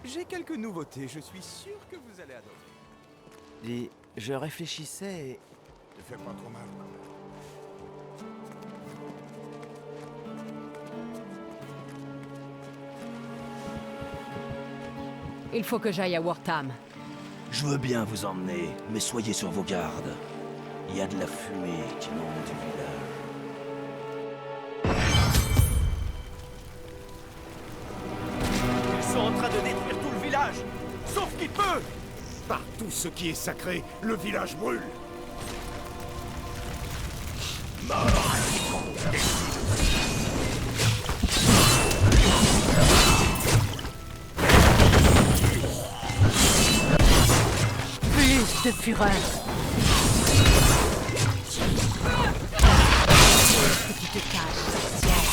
J'ai quelques nouveautés, je suis sûr que vous allez adorer. Dis, je réfléchissais et... Te fais pas trop mal quand même. Il faut que j'aille à Wortham. Je veux bien vous emmener, mais soyez sur vos gardes. Il y a de la fumée qui monte du village. Ils sont en train de détruire tout le village, sauf qui peut. Par tout ce qui est sacré, le village brûle. Plus de fureur. Petite cage sorcière.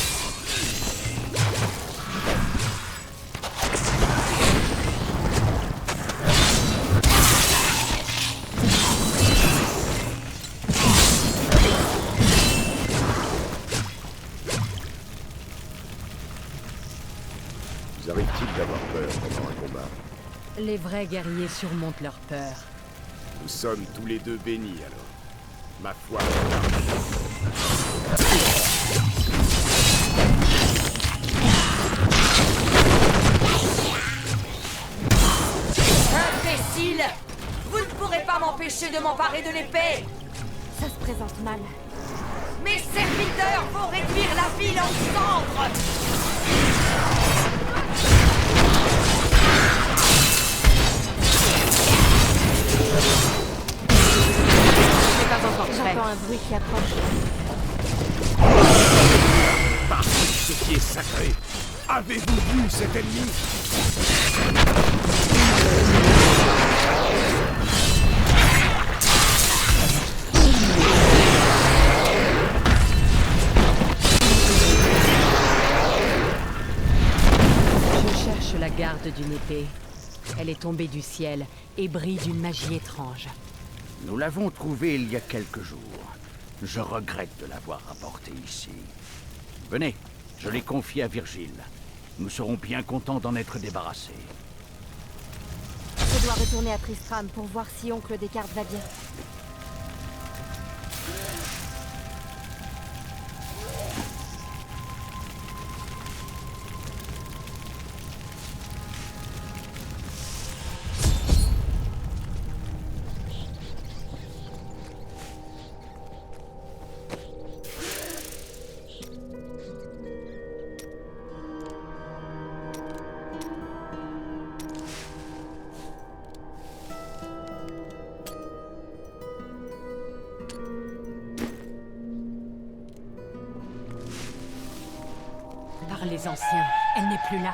Vous arrive-t-il d'avoir peur pendant un combat? Les vrais guerriers surmontent leur peur. Nous sommes tous les deux bénis alors. Ma foi. Imbécile! Vous ne pourrez pas m'empêcher de m'emparer de l'épée! Ça se présente mal. Mes serviteurs vont réduire la ville en cendres! C'est pas encore prêt. J'entends un bruit qui approche. Par tout ce qui est sacré, avez-vous vu cet ennemi? Je cherche la garde d'une épée. Elle est tombée du ciel et brille d'une magie étrange. Nous l'avons trouvée il y a quelques jours. Je regrette de l'avoir rapportée ici. Venez, je l'ai confiée à Virgile. Nous serons bien contents d'en être débarrassés. Je dois retourner à Tristram pour voir si oncle Descartes va bien. Par les anciens, elle n'est plus là.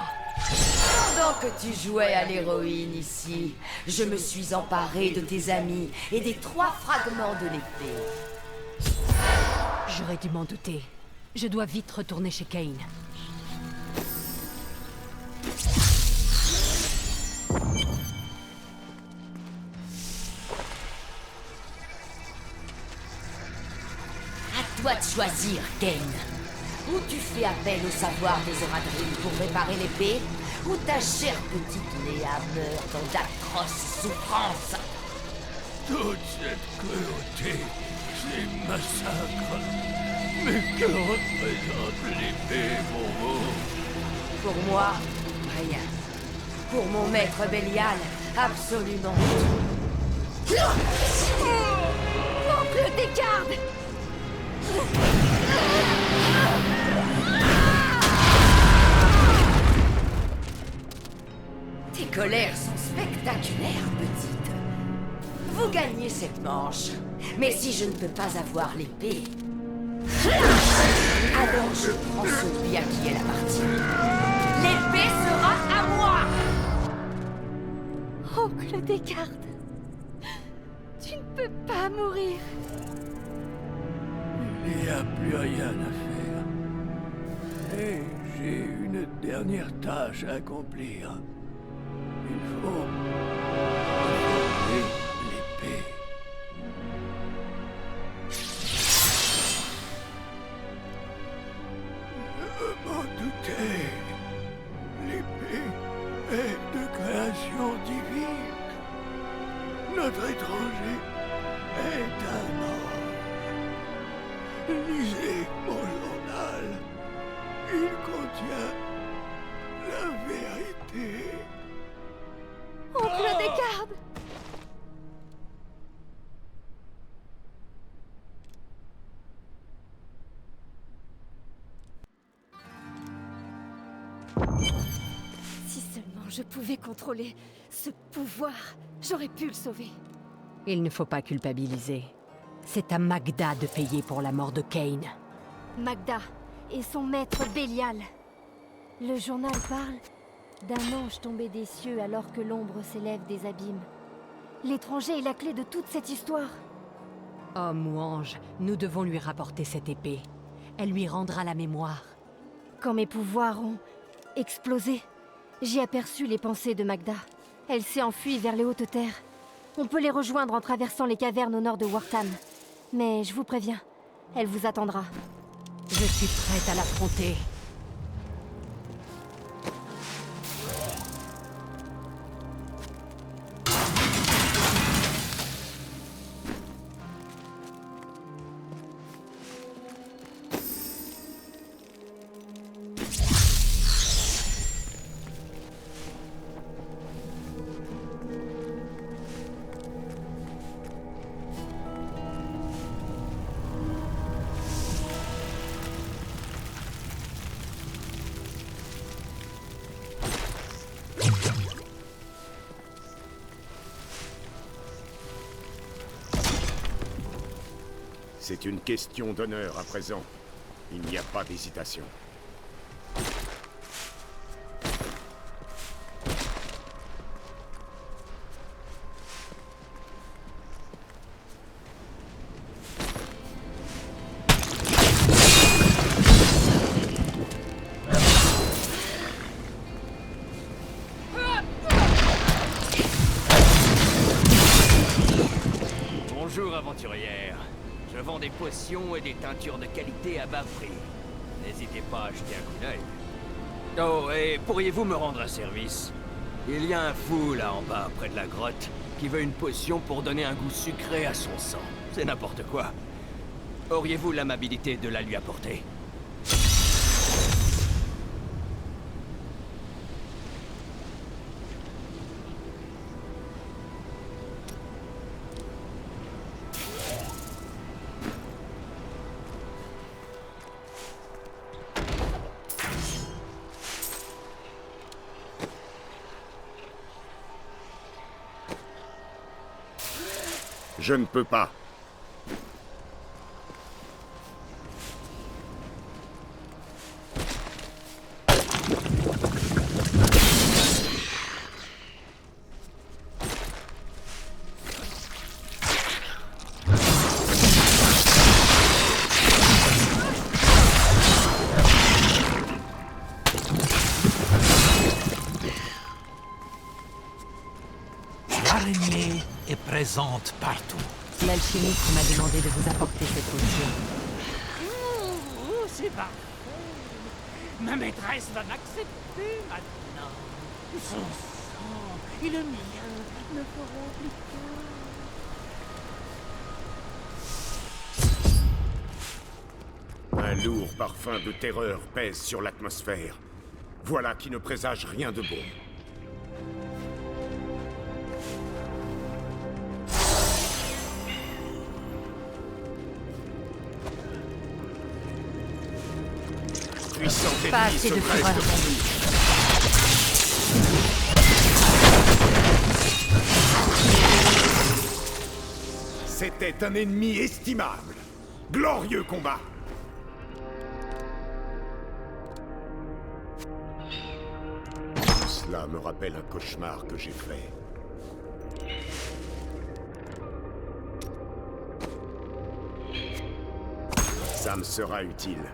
Pendant que tu jouais à l'héroïne ici, je me suis emparé de tes amis et des 3 fragments de l'épée. J'aurais dû m'en douter. Je dois vite retourner chez Kane. À toi de choisir, Kane. Ou tu fais appel au savoir des Oradrill pour réparer l'épée, ou ta chère petite Léa meurt dans d'atroces souffrances. Toute cette cruauté, ces massacres. Mais que représente l'épée pour vous? Pour moi, rien. Pour mon maître Bélial, absolument tout. Oncle Descartes! Tes colères sont spectaculaires, petite. Vous gagnez cette manche. Mais si je ne peux pas avoir l'épée, alors je prends celui à qui elle appartient. L'épée sera à moi! Oncle Descartes! Tu ne peux pas mourir! Il n'y a plus rien à faire. Et j'ai une dernière tâche à accomplir. Il faut retrouver l'épée. Je m'en doutais. L'épée est de grâce. Notre étranger est un ange. Lisez mon journal. Il contient la vérité. Oncle Descartes! Si seulement je pouvais contrôler ce pouvoir, j'aurais pu le sauver. Il ne faut pas culpabiliser. C'est à Magda de payer pour la mort de Kane. Magda et son maître Bélial. Le journal parle d'un ange tombé des cieux alors que l'ombre s'élève des abîmes. L'étranger est la clé de toute cette histoire. Homme ou ange, nous devons lui rapporter cette épée. Elle lui rendra la mémoire. Quand mes pouvoirs ont explosé, j'ai aperçu les pensées de Magda. Elle s'est enfuie vers les hautes terres. On peut les rejoindre en traversant les cavernes au nord de Wartam. Mais je vous préviens, elle vous attendra. Je suis prête à l'affronter. C'est une question d'honneur à présent. Il n'y a pas d'hésitation. Bonjour, aventurière. Je vends des potions et des teintures de qualité à bas prix. N'hésitez pas à jeter un coup d'œil. Oh, et pourriez-vous me rendre un service? Il y a un fou là en bas, près de la grotte, qui veut une potion pour donner un goût sucré à son sang. C'est n'importe quoi. Auriez-vous l'amabilité de la lui apporter? Je ne peux pas. L'araignée est présente partout. L'alchimiste m'a demandé de vous apporter cette potion. C'est parfait. Ma maîtresse va m'accepter maintenant. Son sang et le mien ne feront plus qu'un. Un lourd parfum de terreur pèse sur l'atmosphère. Voilà qui ne présage rien de bon. Puissant Pas ennemi assez se de dresse fureur. devant nous. C'était un ennemi estimable. Glorieux combat. Cela me rappelle un cauchemar que j'ai fait. Ça me sera utile.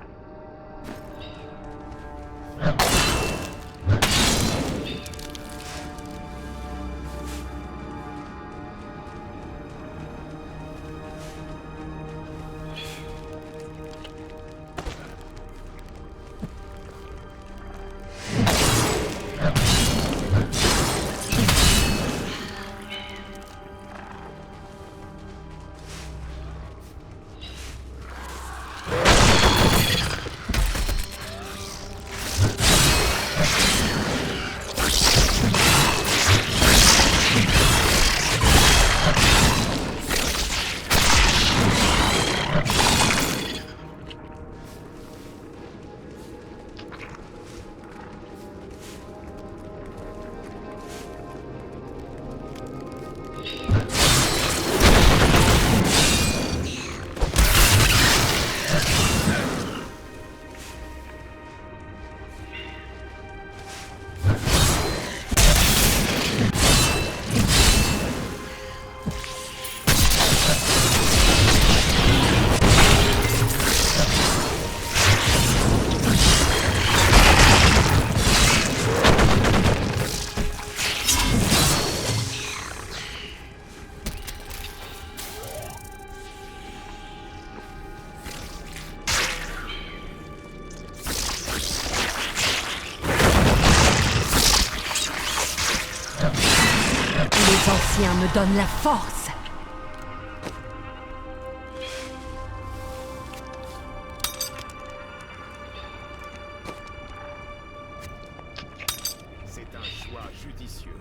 sien me donne la force. C'est un choix judicieux.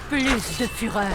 Plus de fureur.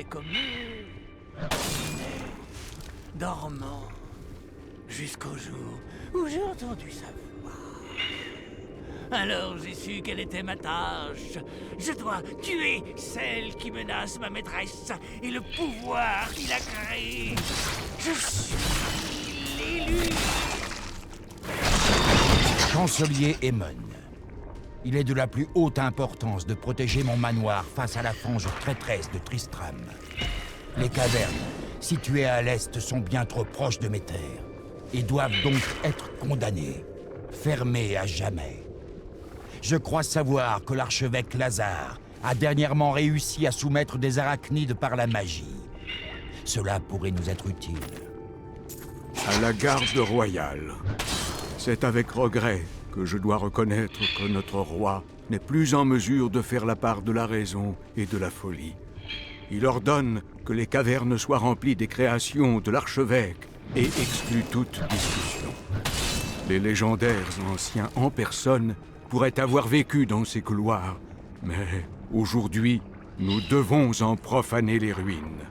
Comme eux, dormant, jusqu'au jour où j'ai entendu sa voix. Alors j'ai su quelle était ma tâche. Je dois tuer celle qui menace ma maîtresse et le pouvoir qu'il a créé. Je suis l'élu. Chancelier Aemon. Il est de la plus haute importance de protéger mon manoir face à la fange traîtresse de Tristram. Les cavernes, situées à l'est, sont bien trop proches de mes terres, et doivent donc être condamnées, fermées à jamais. Je crois savoir que l'archevêque Lazare a dernièrement réussi à soumettre des arachnides par la magie. Cela pourrait nous être utile. À la garde royale. C'est avec regret que je dois reconnaître que notre roi n'est plus en mesure de faire la part de la raison et de la folie. Il ordonne que les cavernes soient remplies des créations de l'archevêque et exclut toute discussion. Les légendaires anciens en personne pourraient avoir vécu dans ces couloirs, mais aujourd'hui, nous devons en profaner les ruines.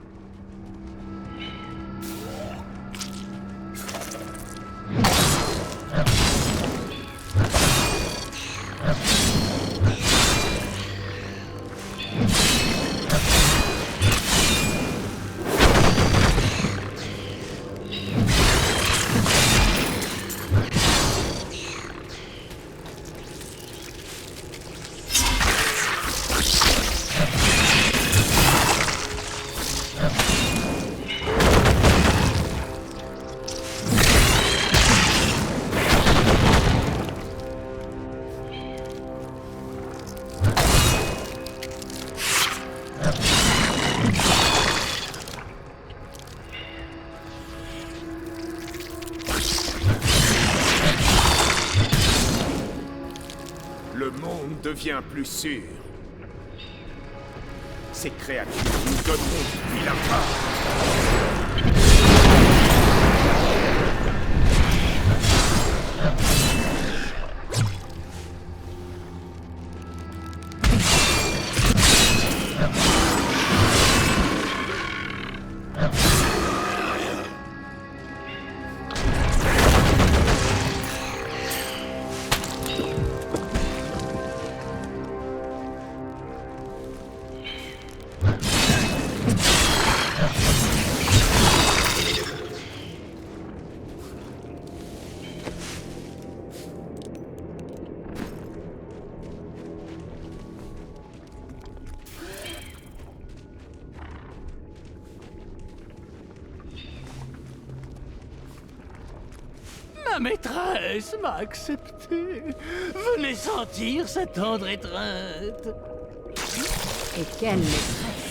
le monde devient plus sûr. Ces créatures nous donneront du fil à retordre. Ma maîtresse m'a accepté. Venez sentir sa tendre étreinte. Et quelle maîtresse!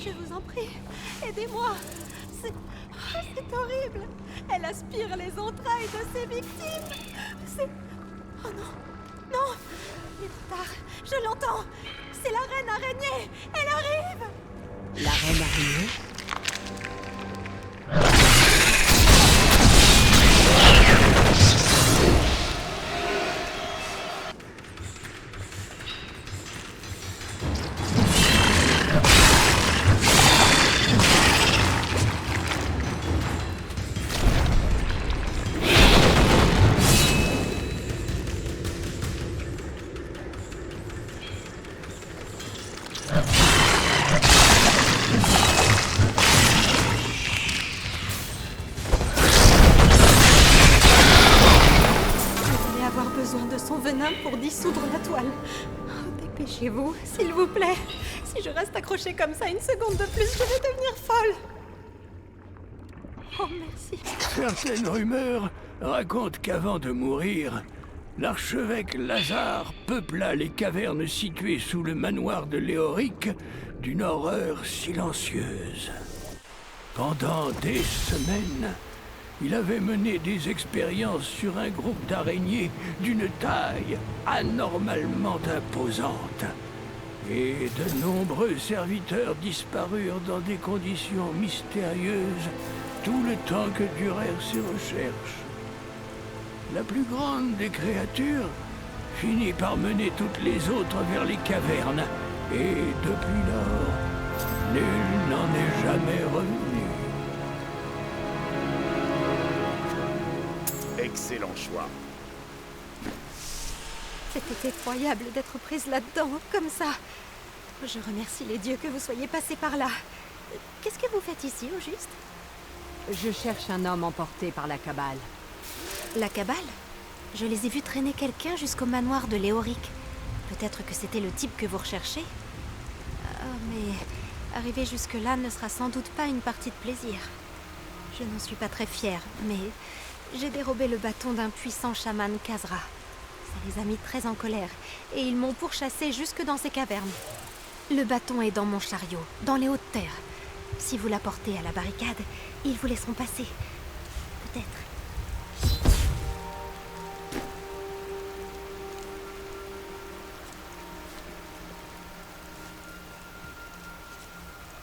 Je vous en prie, aidez-moi. C'est horrible. Elle aspire les entrailles de ses victimes. C'est... Oh non. Non. Il est trop tard. Je l'entends. C'est la reine araignée. Elle arrive. La reine araignée? De son venin pour dissoudre la toile. Oh, dépêchez-vous, s'il vous plaît. Si je reste accrochée comme ça une seconde de plus, je vais devenir folle. Oh, merci. Certaines rumeurs racontent qu'avant de mourir, l'archevêque Lazare peupla les cavernes situées sous le manoir de Léoric d'une horreur silencieuse. Pendant des semaines, il avait mené des expériences sur un groupe d'araignées d'une taille anormalement imposante. Et de nombreux serviteurs disparurent dans des conditions mystérieuses tout le temps que durèrent ces recherches. La plus grande des créatures finit par mener toutes les autres vers les cavernes. Et depuis lors, nul n'en est jamais revenu. Excellent choix. C'était effroyable d'être prise là-dedans, comme ça. Je remercie les dieux que vous soyez passés par là. Qu'est-ce que vous faites ici, au juste? Je cherche un homme emporté par la cabale. La cabale? Je les ai vus traîner quelqu'un jusqu'au manoir de Léoric. Peut-être que c'était le type que vous recherchez? Mais arriver jusque-là ne sera sans doute pas une partie de plaisir. Je n'en suis pas très fière, mais j'ai dérobé le bâton d'un puissant chaman Khazra. Ça les a mis très en colère, et ils m'ont pourchassé jusque dans ces cavernes. Le bâton est dans mon chariot, dans les hautes terres. Si vous l'apportez à la barricade, ils vous laisseront passer. Peut-être.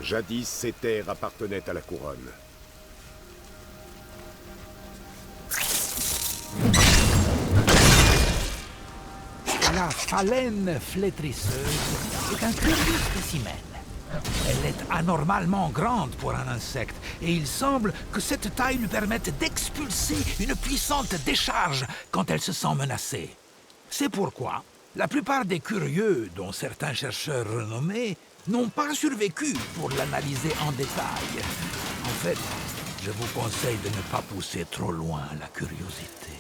Jadis, ces terres appartenaient à la couronne. La phalène flétrisseuse est un curieux spécimen. Elle est anormalement grande pour un insecte, et il semble que cette taille lui permette d'expulser une puissante décharge quand elle se sent menacée. C'est pourquoi la plupart des curieux, dont certains chercheurs renommés, n'ont pas survécu pour l'analyser en détail. En fait, je vous conseille de ne pas pousser trop loin la curiosité.